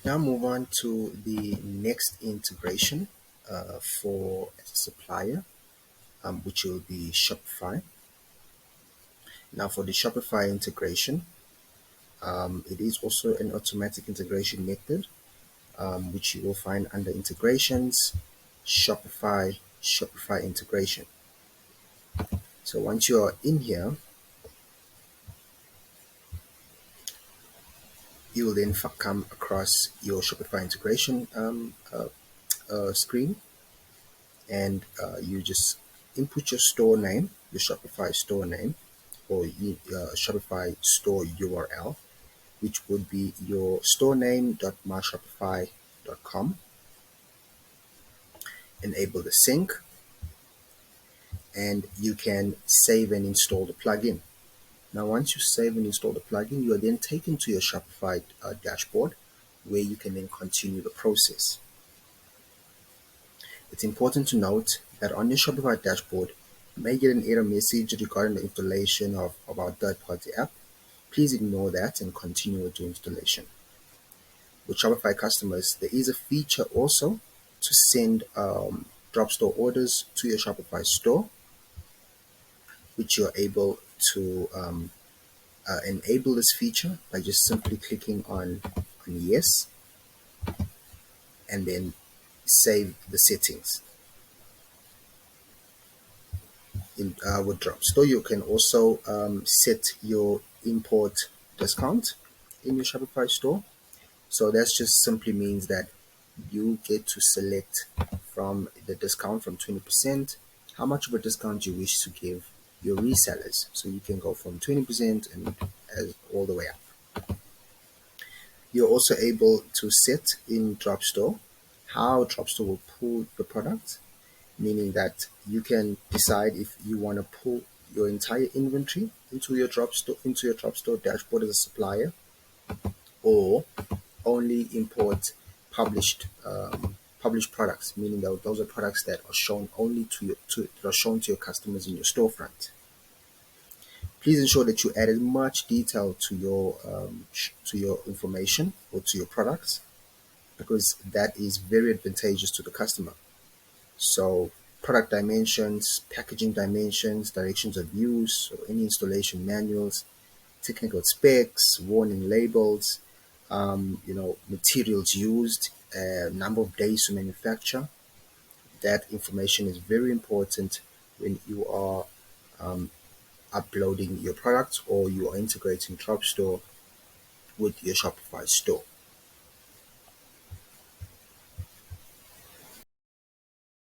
Now move on to the next integration for supplier, which will be Shopify. Now for the Shopify integration, it is also an automatic integration method, which you will find under integrations, Shopify integration. So once you are in here, you will then come across your Shopify integration screen, and you just input your store name, your Shopify store name, or Shopify Store URL, which would be your store name.myshopify.com. Enable the sync, and you can save and install the plugin. Now, once you save and install the plugin, you are then taken to your Shopify dashboard, where you can then continue the process. It's important to note that on your Shopify dashboard, you may get an error message regarding the installation of our third-party app. Please ignore that and continue with your installation. With Shopify customers, there is a feature also to send Dropstore orders to your Shopify store, which you're able to enable this feature by just simply clicking on yes, and then save the settings. With Dropstore, you can also set your import discount in your Shopify store. So that just simply means that you get to select from the discount from 20% how much of a discount you wish to give your resellers. So you can go from 20% and all the way up. You're also able to set in Dropstore how Dropstore will pull the product, meaning that you can decide if you want to pull your entire inventory into your Dropstore dashboard as a supplier, or only import published products, meaning that those are products that are shown only to your customers in your storefront. Please ensure that you add as much detail to your information or to your products, because that is very advantageous to the customer. So product dimensions, packaging dimensions, directions of use, or any installation manuals, technical specs, warning labels, materials used, number of days to manufacture. That information is very important when you are uploading your products or you are integrating Dropstore with your Shopify store.